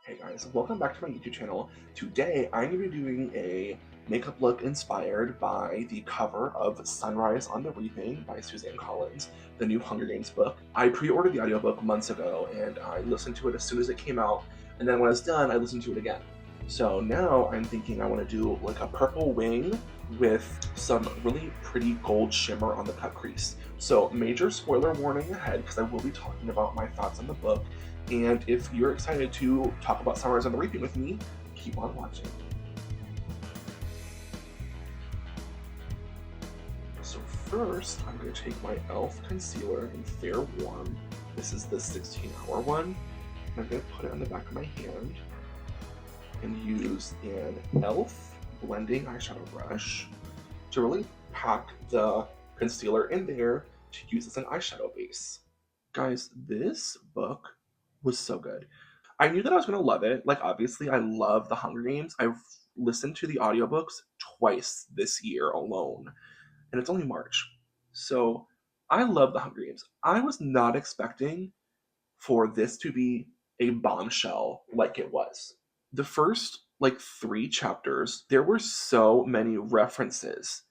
Hey guys, welcome back to my YouTube channel. Today I'm going to be doing a makeup look inspired by the cover of Sunrise on the Reaping by Suzanne Collins, the new Hunger Games book. I pre-ordered the audiobook months ago and I listened to it as soon as it came out, and then when I was done I listened to it again. So now I'm thinking I want to do like a purple wing with some really pretty gold shimmer on the cut crease. So major spoiler warning ahead because I will be talking about my thoughts on the book. And if you're excited to talk about Sunrise on the Reaping with me, keep on watching. So first, I'm going to take my e.l.f. concealer in Fair Warm. This is the 16-hour one. I'm going to put it on the back of my hand and use an e.l.f. blending eyeshadow brush to really pack the concealer in there to use as an eyeshadow base. Guys, this book was so good. I knew that I was going to love it. Like, obviously, I love The Hunger Games. I've listened to the audiobooks twice this year alone, and it's only March. So, I love The Hunger Games. I was not expecting for this to be a bombshell like it was. The first, like, 3 chapters, there were so many references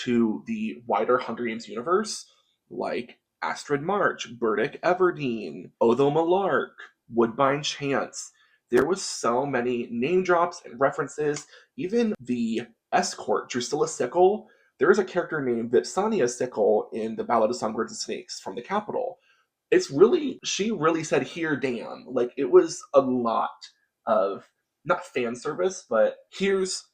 to the wider Hunger Games universe, like Astrid March, Burdick Everdeen, Otho Malark, Woodbine Chance. There was so many name drops and references. Even the escort, Drusilla Sickle, there is a character named Vipsania Sickle in the Ballad of Songbirds and Snakes from the Capitol. She really said, here, damn. Like, it was a lot of, not fan service, but she was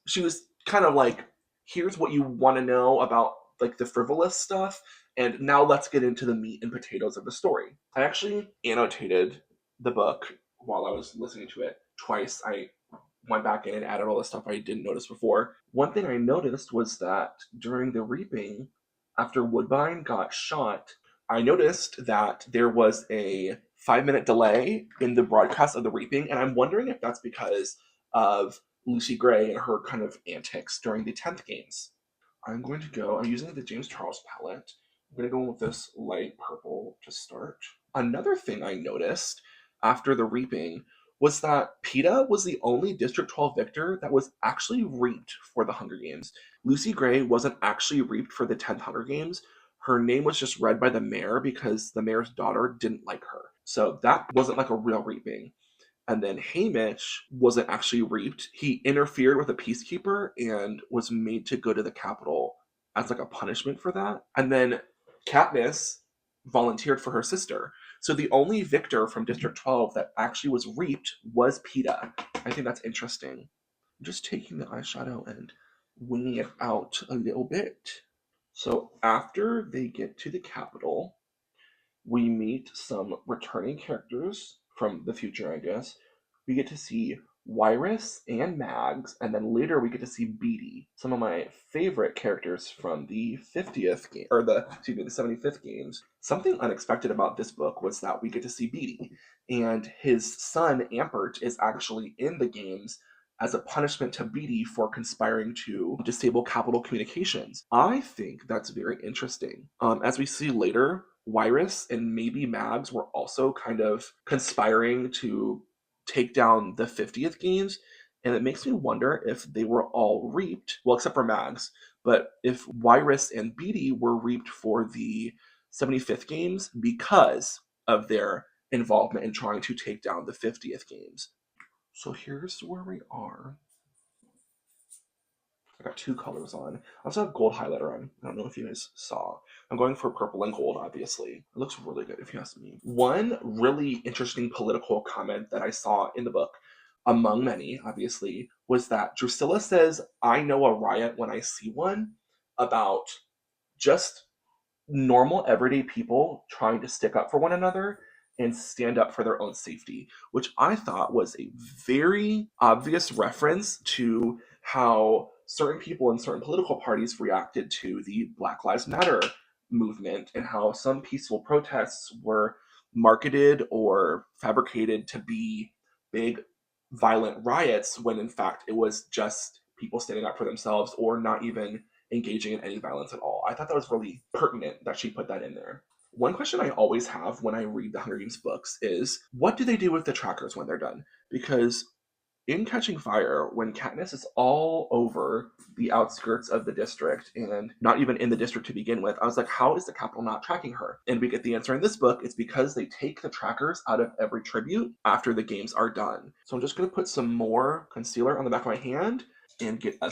kind of like, here's what you want to know about, like, the frivolous stuff, and now let's get into the meat and potatoes of the story. I actually annotated the book while I was listening to it twice. I went back in and added all the stuff I didn't notice before. One thing I noticed was that during the reaping, after Woodbine got shot, I noticed that there was a 5-minute delay in the broadcast of the reaping, and I'm wondering if that's because of Lucy Gray and her kind of antics during the 10th games. I'm using the James Charles palette. I'm going to go with this light purple to start. Another thing I noticed after the reaping was that PETA was the only District 12 victor that was actually reaped for the Hunger Games. Lucy Gray wasn't actually reaped for the 10th Hunger Games. Her name was just read by the mayor because the mayor's daughter didn't like her. So that wasn't like a real reaping. And then Hamish wasn't actually reaped. He interfered with a peacekeeper and was made to go to the Capitol as like a punishment for that. And then Katniss volunteered for her sister. So the only victor from District 12 that actually was reaped was PETA. I think that's interesting. I'm just taking the eyeshadow and winging it out a little bit. So after they get to the Capitol, we meet some returning characters from the future, I guess. We get to see Wyrus and Mags, and then later we get to see Beatty, some of my favorite characters from the 50th game, or the 75th games. Something unexpected about this book was that we get to see Beatty, and his son Ampert is actually in the games as a punishment to Beatty for conspiring to disable Capitol communications. I think that's very interesting. As we see later, Wyrus and maybe Mags were also kind of conspiring to take down the 50th games, and it makes me wonder if they were all reaped, well, except for Mags, but if Wyrus and Beatty were reaped for the 75th games because of their involvement in trying to take down the 50th games. So here's where we are. I got 2 colors on. I also have gold highlighter on. I don't know if you guys saw. I'm going for purple and gold, obviously. It looks really good if you ask me. One really interesting political comment that I saw in the book, among many, obviously, was that Drusilla says, I know a riot when I see one, about just normal everyday people trying to stick up for one another and stand up for their own safety, which I thought was a very obvious reference to how certain people in certain political parties reacted to the Black Lives Matter movement and how some peaceful protests were marketed or fabricated to be big violent riots when in fact it was just people standing up for themselves or not even engaging in any violence at all. I thought that was really pertinent that she put that in there. One question I always have when I read the Hunger Games books is, what do they do with the trackers when they're done? Because in Catching Fire, when Katniss is all over the outskirts of the district and not even in the district to begin with, I was like, how is the Capitol not tracking her? And we get the answer in this book. It's because they take the trackers out of every tribute after the games are done. So I'm just going to put some more concealer on the back of my hand and get a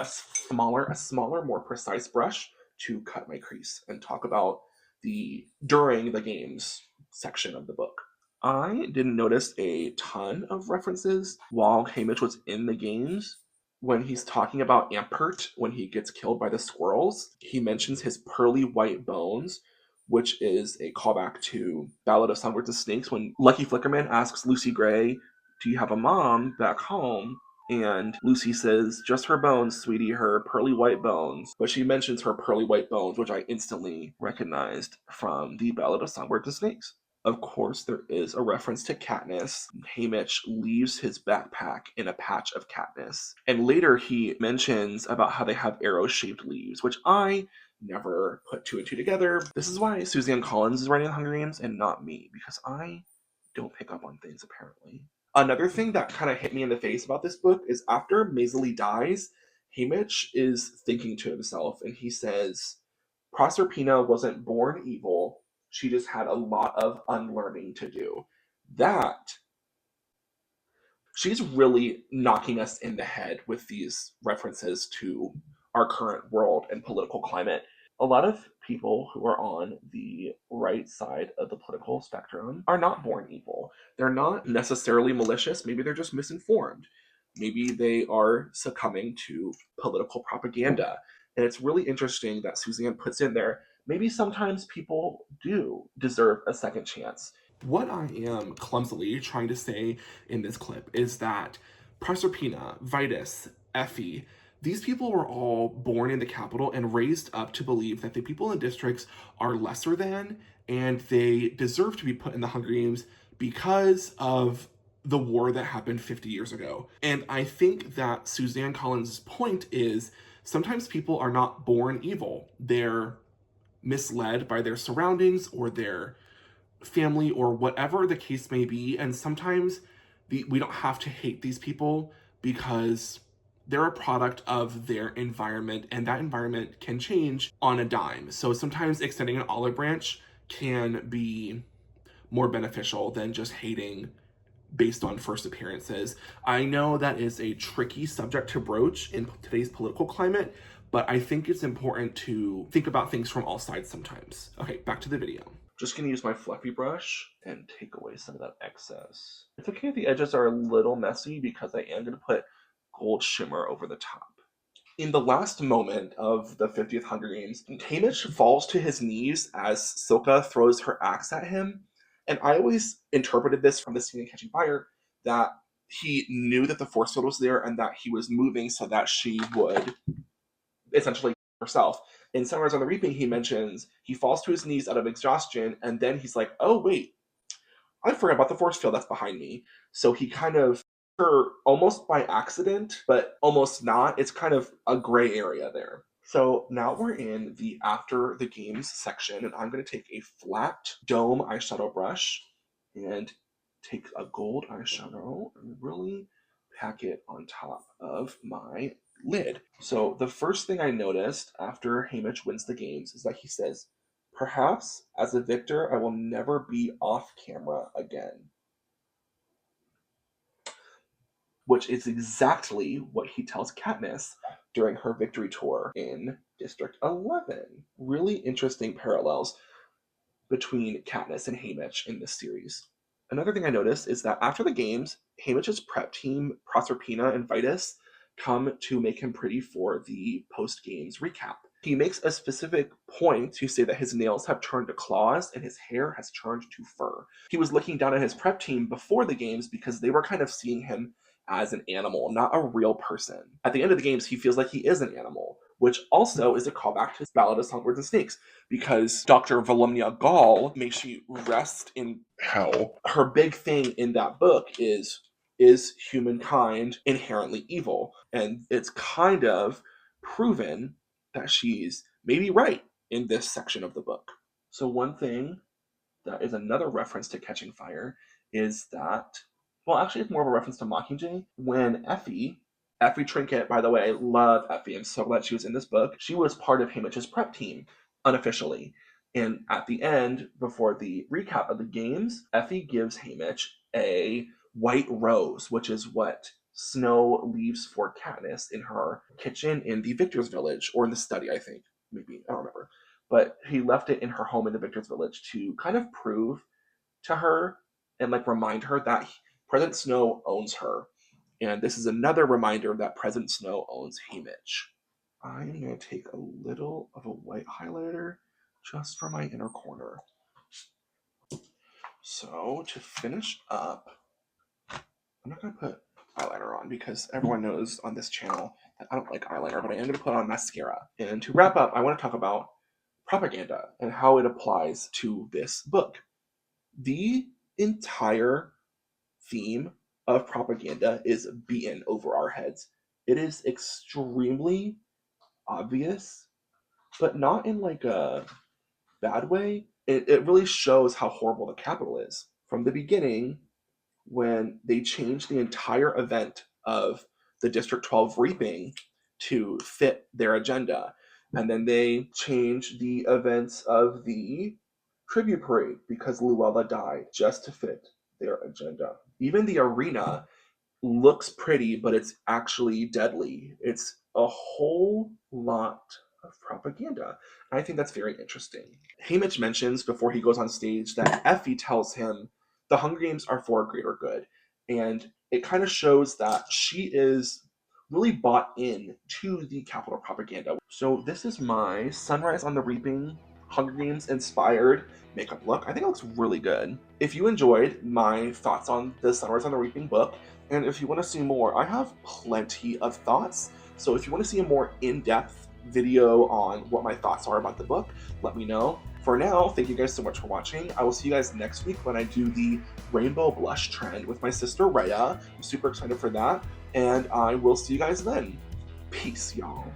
smaller, more precise brush to cut my crease and talk about the during the games section of the book. I didn't notice a ton of references while Haymitch was in the games. When he's talking about Ampert, when he gets killed by the squirrels, he mentions his pearly white bones, which is a callback to Ballad of Songbirds and Snakes when Lucky Flickerman asks Lucy Gray, do you have a mom back home? And Lucy says, just her bones, sweetie, her pearly white bones. But she mentions her pearly white bones, which I instantly recognized from the Ballad of Songbirds and Snakes. Of course, there is a reference to Katniss. Haymitch leaves his backpack in a patch of Katniss. And later he mentions about how they have arrow-shaped leaves, which I never put two and two together. This is why Suzanne Collins is writing the Hunger Games and not me, because I don't pick up on things, apparently. Another thing that kind of hit me in the face about this book is after Maisley dies, Haymitch is thinking to himself, and he says, Proserpina wasn't born evil, she just had a lot of unlearning to do. That, she's really knocking us in the head with these references to our current world and political climate. A lot of people who are on the right side of the political spectrum are not born evil. They're not necessarily malicious. Maybe they're just misinformed. Maybe they are succumbing to political propaganda. And it's really interesting that Suzanne puts in there, maybe sometimes people do deserve a second chance. What I am clumsily trying to say in this clip is that Proserpina, Vitus, Effie, these people were all born in the capital and raised up to believe that the people in the districts are lesser than and they deserve to be put in the Hunger Games because of the war that happened 50 years ago. And I think that Suzanne Collins' point is sometimes people are not born evil. They're misled by their surroundings or their family or whatever the case may be. And sometimes we don't have to hate these people because they're a product of their environment, and that environment can change on a dime. So sometimes extending an olive branch can be more beneficial than just hating based on first appearances. I know that is a tricky subject to broach in today's political climate, but I think it's important to think about things from all sides sometimes. Okay, back to the video. Just gonna use my fluffy brush and take away some of that excess. It's okay if the edges are a little messy because I am gonna put gold shimmer over the top. In the last moment of the 50th Hunger Games, Haymitch falls to his knees as Silka throws her axe at him. And I always interpreted this from the scene in Catching Fire that he knew that the force field was there and that he was moving so that she would essentially herself. In Sunrise on the Reaping, he mentions he falls to his knees out of exhaustion, and then he's like, oh, wait, I forgot about the force field that's behind me. So he kind of, her almost by accident, but almost not. It's kind of a gray area there. So now we're in the after the games section, and I'm going to take a flat dome eyeshadow brush and take a gold eyeshadow and really pack it on top of my lid. So the first thing I noticed after Haymitch wins the games is that he says, perhaps as a victor, I will never be off camera again. Which is exactly what he tells Katniss during her victory tour in District 11. Really interesting parallels between Katniss and Haymitch in this series. Another thing I noticed is that after the games, Haymitch's prep team, Proserpina and Vitus, come to make him pretty for the post-games recap. He makes a specific point to say that his nails have turned to claws and his hair has turned to fur. He was looking down at his prep team before the games because they were kind of seeing him as an animal, not a real person. At the end of the games, he feels like he is an animal, which also is a callback to his Ballad of Songbirds and Snakes, because Dr. Volumnia Gall makes you rest in hell. Her big thing in that book is humankind inherently evil? And it's kind of proven that she's maybe right in this section of the book. So one thing that is another reference to Catching Fire is that, well, actually, it's more of a reference to Mockingjay. When Effie Trinket, by the way, I love Effie. I'm so glad she was in this book. She was part of Haymitch's prep team, unofficially. And at the end, before the recap of the games, Effie gives Haymitch a white rose, which is what Snow leaves for Katniss in her kitchen in the Victor's Village, or in the study, I think. Maybe, I don't remember. But he left it in her home in the Victor's Village to kind of prove to her and like remind her that President Snow owns her. And this is another reminder that President Snow owns Haymitch. I'm going to take a little of a white highlighter just for my inner corner. So to finish up, I'm not going to put eyeliner on because everyone knows on this channel that I don't like eyeliner, but I am going to put on mascara. And to wrap up, I want to talk about propaganda and how it applies to this book. The entire theme of propaganda is beaten over our heads. It is extremely obvious, but not in like a bad way. It really shows how horrible the Capitol is. From the beginning, when they changed the entire event of the District 12 reaping to fit their agenda, and then they changed the events of the tribute parade because Luella died just to fit their agenda. Even the arena looks pretty, but it's actually deadly. It's a whole lot of propaganda. I think that's very interesting. Haymitch mentions before he goes on stage that Effie tells him the Hunger Games are for a greater good. And it kind of shows that she is really bought in to the Capitol propaganda. So this is my Sunrise on the Reaping Hunger Games inspired makeup look. I think it looks really good. If you enjoyed my thoughts on the Sunrise on the Reaping book, and if you want to see more, I have plenty of thoughts. So if you want to see a more in-depth video on what my thoughts are about the book, let me know. For now, thank you guys so much for watching. I will see you guys next week when I do the rainbow blush trend with my sister Rhea. I'm super excited for that. And I will see you guys then. Peace, y'all.